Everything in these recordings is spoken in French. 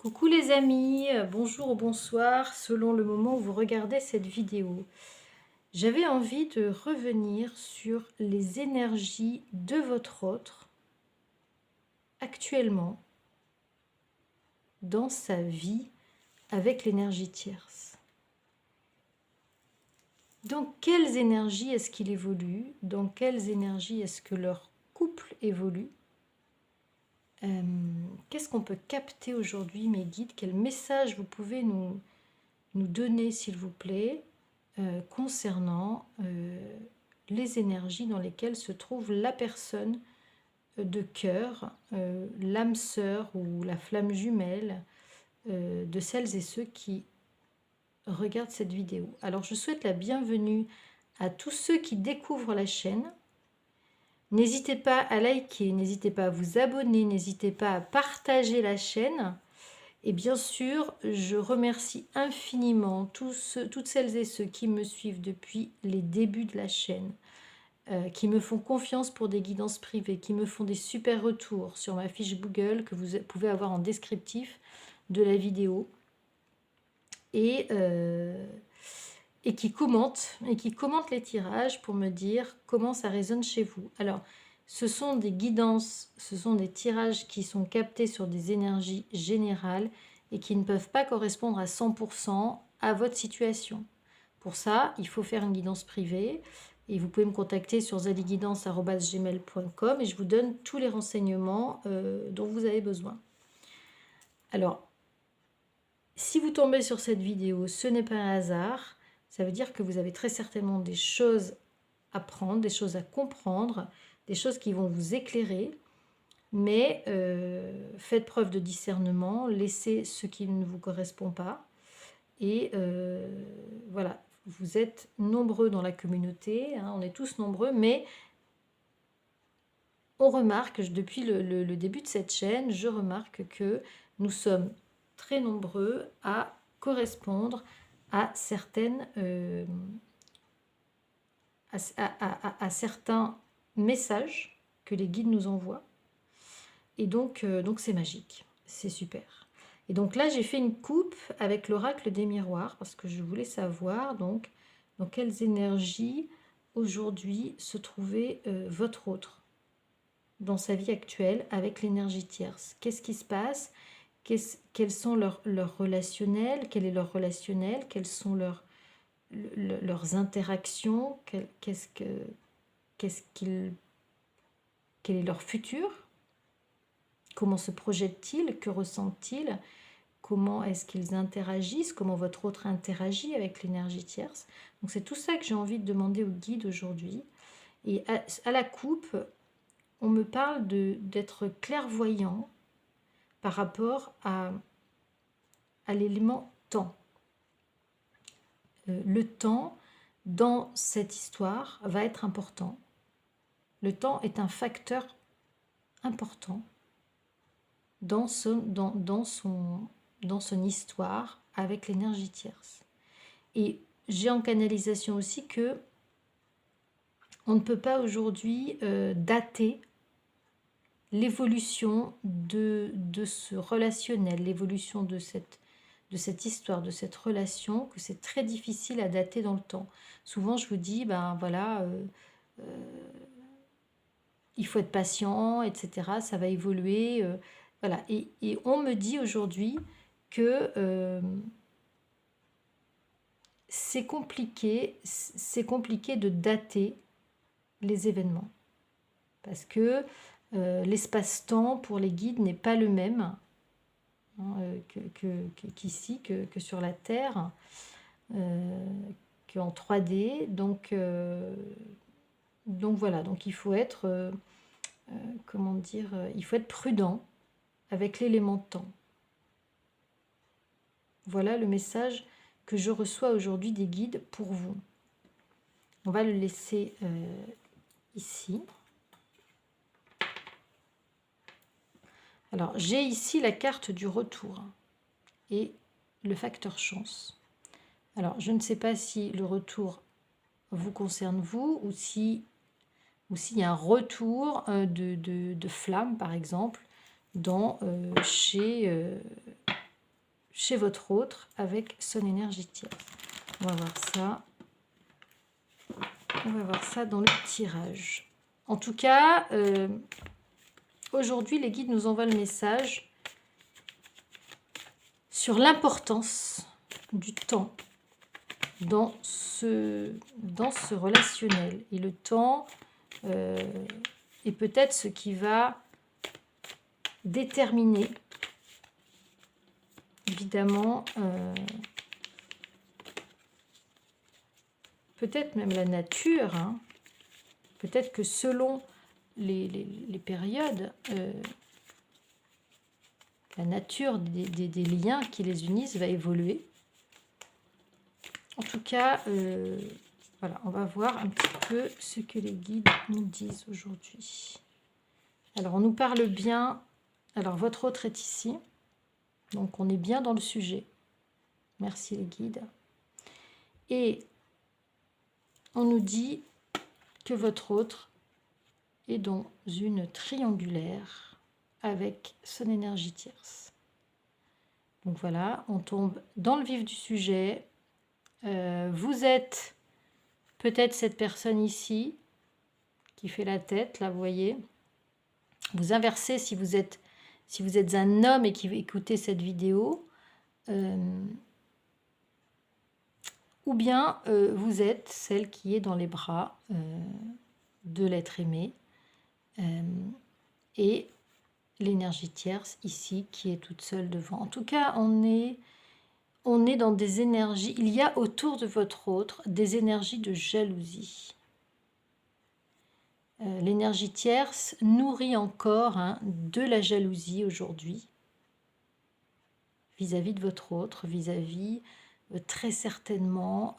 Coucou les amis, bonjour ou bonsoir selon le moment où vous regardez cette vidéo. J'avais envie de revenir sur les énergies de votre autre actuellement dans sa vie avec l'énergie tierce. Dans quelles énergies est-ce qu'il évolue? Dans quelles énergies est-ce que leur couple évolue? Qu'est-ce qu'on peut capter aujourd'hui, mes guides? Quel message vous pouvez nous donner, s'il vous plaît, concernant les énergies dans lesquelles se trouve la personne de cœur, l'âme sœur ou la flamme jumelle de celles et ceux qui regardent cette vidéo. Alors, je souhaite la bienvenue à tous ceux qui découvrent la chaîne. N'hésitez pas à liker, n'hésitez pas à vous abonner, n'hésitez pas à partager la chaîne. Et bien sûr, je remercie infiniment toutes celles et ceux qui me suivent depuis les débuts de la chaîne, qui me font confiance pour des guidances privées, qui me font des super retours sur ma fiche Google que vous pouvez avoir en descriptif de la vidéo, et qui commentent les tirages pour me dire comment ça résonne chez vous. Alors, ce sont des guidances, ce sont des tirages qui sont captés sur des énergies générales et qui ne peuvent pas correspondre à 100% à votre situation. Pour ça, il faut faire une guidance privée et vous pouvez me contacter sur zaliguidance@gmail.com et je vous donne tous les renseignements dont vous avez besoin. Alors, si vous tombez sur cette vidéo, ce n'est pas un hasard. Ça veut dire que vous avez très certainement des choses à prendre, des choses à comprendre, des choses qui vont vous éclairer. Mais faites preuve de discernement, laissez ce qui ne vous correspond pas. Et voilà, vous êtes nombreux dans la communauté, hein, on est tous nombreux, mais on remarque, depuis le début de cette chaîne, je remarque que nous sommes très nombreux à correspondre à certaines à certains messages que les guides nous envoient. Et donc c'est magique, c'est super. Et donc là, j'ai fait une coupe avec l'oracle des miroirs parce que je voulais savoir donc dans quelles énergies aujourd'hui se trouvait votre autre dans sa vie actuelle avec l'énergie tierce. Qu'est-ce qui se passe? Quels sont leurs relationnels? Quel est leur relationnel? Quelles sont leurs interactions? Quel est leur futur? Comment se projettent-ils? Que ressentent-ils? Comment est-ce qu'ils interagissent? Comment votre autre interagit avec l'énergie tierce? Donc c'est tout ça que j'ai envie de demander au guide aujourd'hui. Et à la coupe, on me parle d'être clairvoyant par rapport à l'élément temps. Le temps, dans cette histoire, va être important. Le temps est un facteur important dans son histoire avec l'énergie tierce. Et j'ai en canalisation aussi que on ne peut pas aujourd'hui dater l'évolution de ce relationnel, l'évolution de cette histoire, de cette relation, que c'est très difficile à dater dans le temps. Souvent, je vous dis, ben voilà, il faut être patient, etc. Ça va évoluer. Voilà. Et on me dit aujourd'hui que c'est compliqué de dater les événements. Parce que l'espace-temps pour les guides n'est pas le même hein, qu'ici, que sur la Terre, qu'en 3D. Donc voilà, donc il faut être, comment dire, il faut être prudent avec l'élément temps. Voilà le message que je reçois aujourd'hui des guides pour vous. On va le laisser ici. Alors, j'ai ici la carte du retour et le facteur chance. Alors, je ne sais pas si le retour vous concerne vous ou s'il y a un retour de flamme, par exemple, chez chez votre autre avec son énergie tierce. On va voir ça. On va voir ça dans le tirage. En tout cas, aujourd'hui, les guides nous envoient le message sur l'importance du temps dans ce relationnel. Et le temps est peut-être ce qui va déterminer, évidemment, peut-être même la nature, hein. Peut-être que selon les périodes, la nature des liens qui les unissent va évoluer. En tout cas, voilà, on va voir un petit peu ce que les guides nous disent aujourd'hui. Alors, on nous parle bien. Alors, votre autre est ici. Donc, on est bien dans le sujet. Merci les guides. Et on nous dit que votre autre est dans une triangulaire avec son énergie tierce. Donc voilà, on tombe dans le vif du sujet. Vous êtes peut-être cette personne ici qui fait la tête, là vous voyez. Vous inversez si vous êtes un homme et qui écoutez cette vidéo. Ou bien vous êtes celle qui est dans les bras de l'être aimé. Et l'énergie tierce ici qui est toute seule devant. En tout cas, on est dans des énergies, il y a autour de votre autre des énergies de jalousie. L'énergie tierce nourrit encore de la jalousie aujourd'hui vis-à-vis de votre autre, vis-à-vis très certainement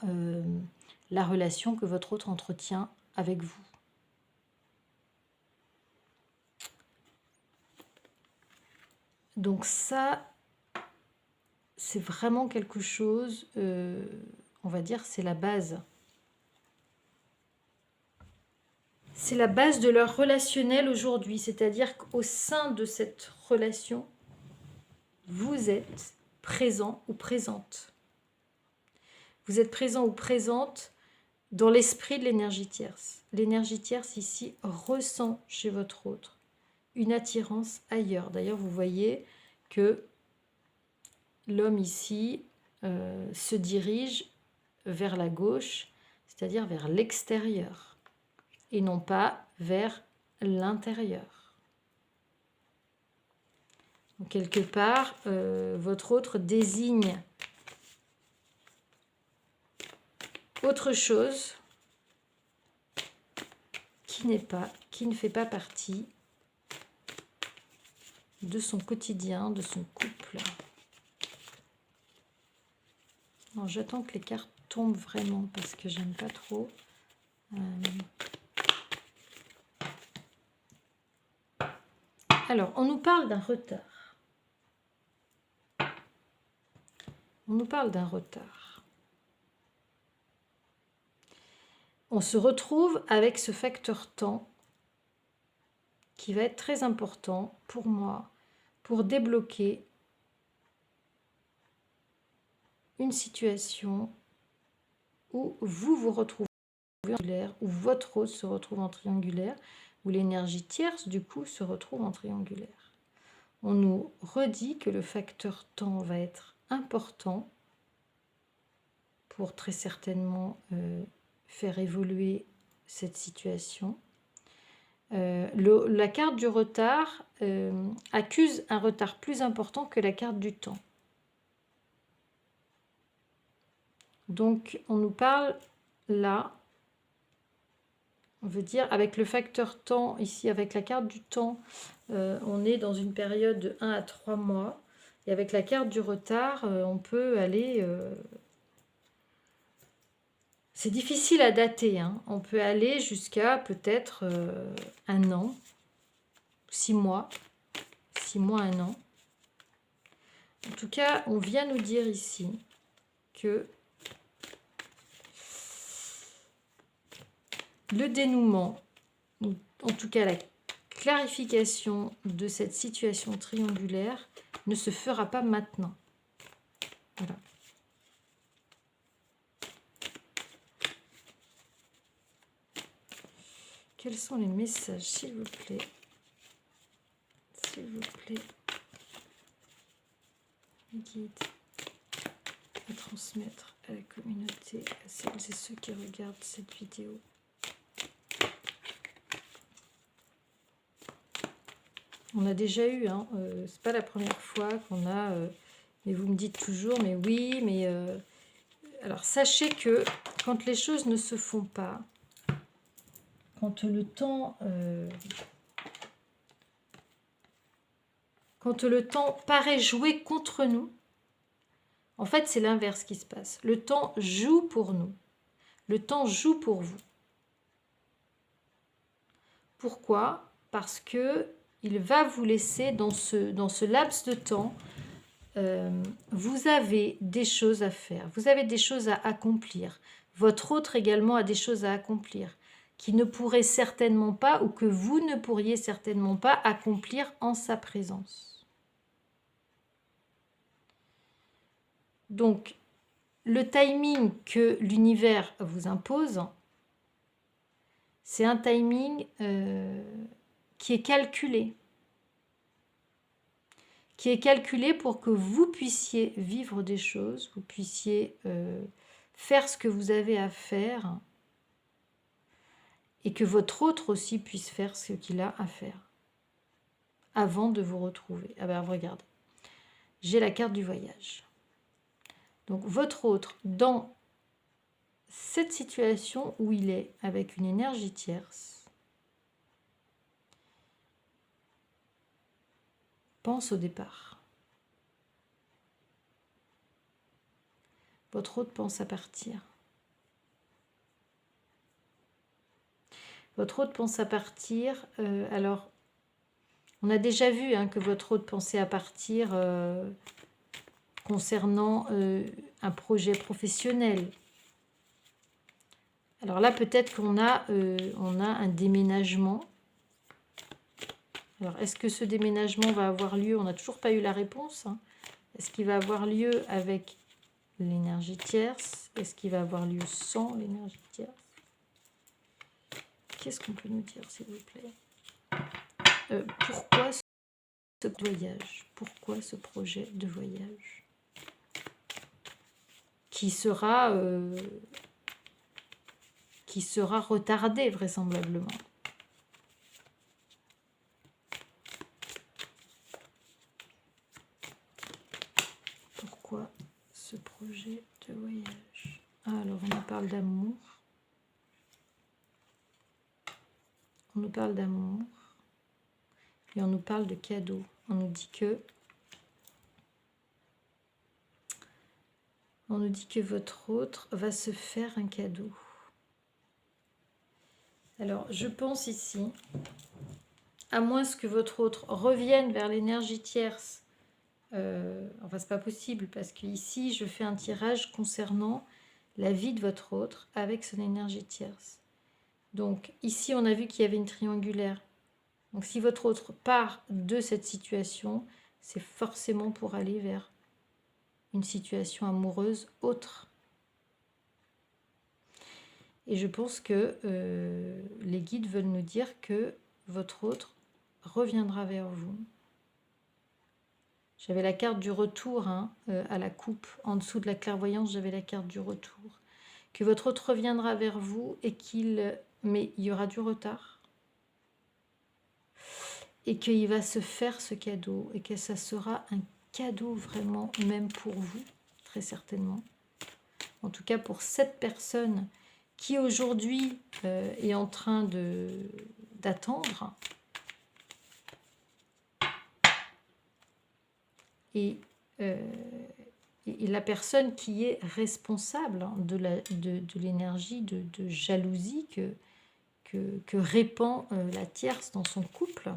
la relation que votre autre entretient avec vous. Donc ça, c'est vraiment quelque chose, on va dire, c'est la base. C'est la base de leur relationnel aujourd'hui, c'est-à-dire qu'au sein de cette relation, vous êtes présent ou présente. Vous êtes présent ou présente dans l'esprit de l'énergie tierce. L'énergie tierce ici ressent chez votre autre une attirance ailleurs. D'ailleurs, vous voyez que l'homme ici se dirige vers la gauche, c'est-à-dire vers l'extérieur, et non pas vers l'intérieur. Donc, quelque part, votre autre désigne autre chose qui ne fait pas partie de son quotidien, de son couple. Non, j'attends que les cartes tombent vraiment parce que j'aime pas trop. Alors, on nous parle d'un retard. On nous parle d'un retard. On se retrouve avec ce facteur temps qui va être très important pour moi, pour débloquer une situation où vous vous retrouvez en triangulaire, où votre autre se retrouve en triangulaire, où l'énergie tierce, du coup, se retrouve en triangulaire. On nous redit que le facteur temps va être important pour très certainement faire évoluer cette situation. La carte du retard accuse un retard plus important que la carte du temps. Donc, on nous parle là, on veut dire, avec le facteur temps, ici, avec la carte du temps, on est dans une période de 1 à 3 mois. Et avec la carte du retard, on peut aller... c'est difficile à dater, hein. On peut aller jusqu'à peut-être 1 an, 6 mois, 6 mois, 1 an. En tout cas, on vient nous dire ici que le dénouement, ou en tout cas la clarification de cette situation triangulaire ne se fera pas maintenant. Quels sont les messages, s'il vous plaît? S'il vous plaît. Guide à transmettre à la communauté, à celles et ceux qui regardent cette vidéo. On a déjà eu, hein, c'est pas la première fois qu'on a, mais vous me dites toujours, mais oui, mais... alors sachez que quand les choses ne se font pas, quand le temps paraît jouer contre nous, en fait, c'est l'inverse qui se passe. Le temps joue pour nous. Le temps joue pour vous. Pourquoi? Parce que il va vous laisser dans ce laps de temps, vous avez des choses à faire, vous avez des choses à accomplir. Votre autre également a des choses à accomplir qui ne pourrait certainement pas ou que vous ne pourriez certainement pas accomplir en sa présence. Donc, le timing que l'univers vous impose, c'est un timing qui est calculé. Qui est calculé pour que vous puissiez vivre des choses, vous puissiez faire ce que vous avez à faire et que votre autre aussi puisse faire ce qu'il a à faire avant de vous retrouver. Ah ben regardez, j'ai la carte du voyage. Donc votre autre, dans cette situation où il est avec une énergie tierce, pense au départ. Votre autre pense à partir. Votre autre pense à partir. Alors, on a déjà vu hein, que votre autre pensait à partir concernant un projet professionnel. Alors là, peut-être qu'on a, un déménagement. Alors, est-ce que ce déménagement va avoir lieu? On n'a toujours pas eu la réponse. Hein. Est-ce qu'il va avoir lieu avec l'énergie tierce? Est-ce qu'il va avoir lieu sans l'énergie tierce? Qu'est-ce qu'on peut nous dire, s'il vous plaît? Pourquoi ce voyage? Pourquoi ce projet de voyage? Qui sera retardé, vraisemblablement. Pourquoi ce projet de voyage? Ah, alors, on nous parle d'amour. On nous parle d'amour. Et on nous parle de cadeaux. On nous dit que votre autre va se faire un cadeau. Alors, je pense ici, à moins que votre autre revienne vers l'énergie tierce, enfin, c'est pas possible, parce qu'ici, je fais un tirage concernant la vie de votre autre avec son énergie tierce. Donc, ici, on a vu qu'il y avait une triangulaire. Donc, si votre autre part de cette situation, c'est forcément pour aller vers une situation amoureuse autre. Et je pense que les guides veulent nous dire que votre autre reviendra vers vous. J'avais la carte du retour hein, à la coupe. En dessous de la clairvoyance, j'avais la carte du retour. Que votre autre reviendra vers vous et mais il y aura du retard. Et qu'il va se faire ce cadeau et que ça sera un cadeau vraiment même pour vous, très certainement. En tout cas pour cette personne qui aujourd'hui est en train d'attendre. Et la personne qui est responsable hein, de l'énergie de jalousie que répand la tierce dans son couple.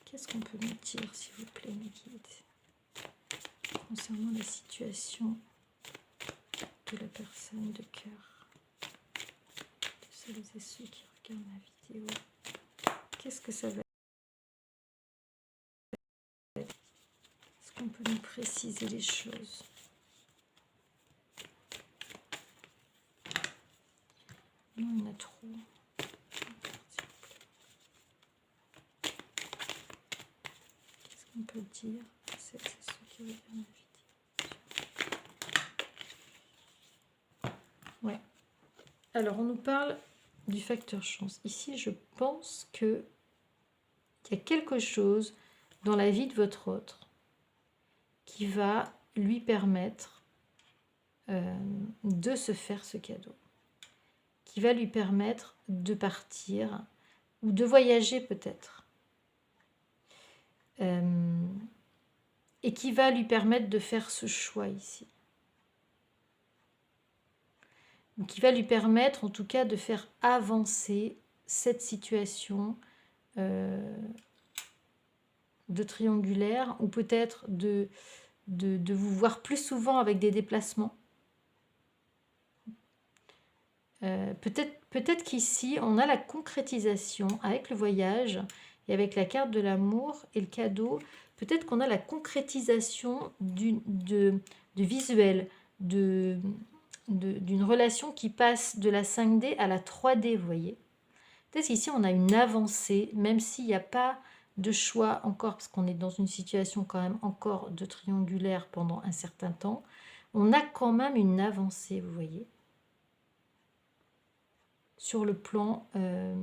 Qu'est-ce qu'on peut me dire, s'il vous plaît, mes guides, concernant la situation de la personne de cœur, de celles et ceux qui regardent ma vidéo? Qu'est-ce que ça va être? Est-ce qu'on peut nous préciser les choses? Non, il y en a trop. Qu'est-ce qu'on peut dire? C'est ce qui veut dire. Ouais. Alors, on nous parle du facteur chance. Ici, je pense qu'il y a quelque chose dans la vie de votre autre qui va lui permettre de se faire ce cadeau, qui va lui permettre de partir ou de voyager peut-être, et qui va lui permettre de faire ce choix ici. Qui va lui permettre en tout cas de faire avancer cette situation de triangulaire, ou peut-être de vous voir plus souvent avec des déplacements. Peut-être qu'ici, on a la concrétisation avec le voyage et avec la carte de l'amour et le cadeau. Peut-être qu'on a la concrétisation de visuel, d'une relation qui passe de la 5D à la 3D, vous voyez. Peut-être qu'ici, on a une avancée, même s'il n'y a pas de choix encore, parce qu'on est dans une situation quand même encore de triangulaire pendant un certain temps. On a quand même une avancée, vous voyez, sur le plan de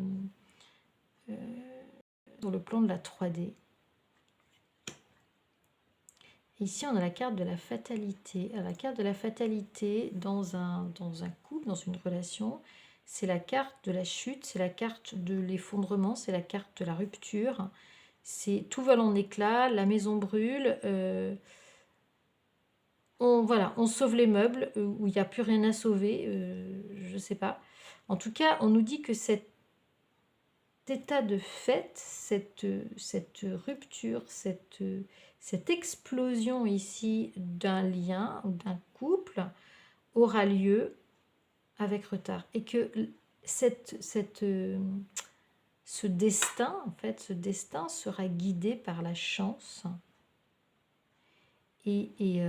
la 3D. Ici, on a la carte de la fatalité. Alors, la carte de la fatalité dans un couple, dans une relation, c'est la carte de la chute, c'est la carte de l'effondrement, c'est la carte de la rupture. C'est tout vole en éclats, la maison brûle, on sauve les meubles, où il n'y a plus rien à sauver, je ne sais pas. En tout cas, on nous dit que cet état de fait, cette rupture, cette explosion ici d'un lien ou d'un couple aura lieu avec retard. Et que ce destin, en fait, ce destin sera guidé par la chance et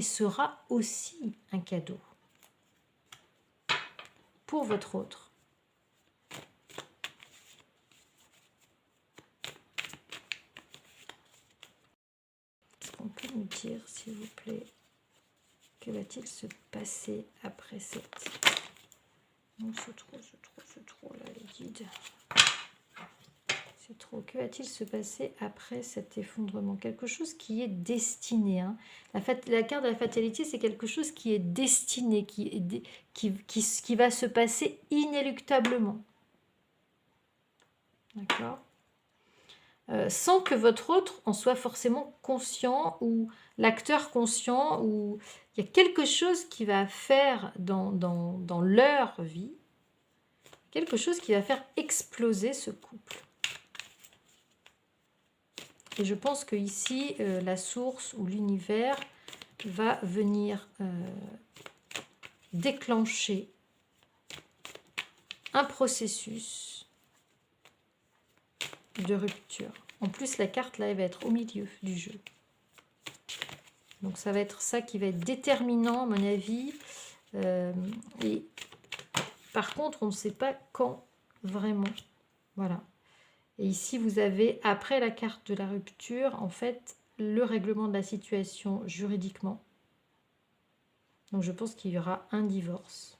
sera aussi un cadeau pour votre autre. Est-ce qu'on peut nous dire, s'il vous plaît, que va-t-il se passer après cette... Non, c'est trop, là, les guides. C'est trop. Que va-t-il se passer après cet effondrement? Quelque chose qui est destiné. Hein. La carte de la fatalité, c'est quelque chose qui est destiné, qui va se passer inéluctablement. D'accord, sans que votre autre en soit forcément conscient, ou l'acteur conscient, ou il y a quelque chose qui va faire dans leur vie, quelque chose qui va faire exploser ce couple. Et je pense que ici, la source ou l'univers va venir déclencher un processus de rupture. En plus, la carte, là, elle va être au milieu du jeu. Donc, ça va être ça qui va être déterminant, à mon avis. Et par contre, on ne sait pas quand, vraiment. Voilà. Et ici, vous avez, après la carte de la rupture, en fait, le règlement de la situation juridiquement. Donc, je pense qu'il y aura un divorce.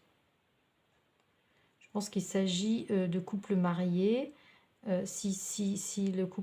Je pense qu'il s'agit de couples mariés. Si le couple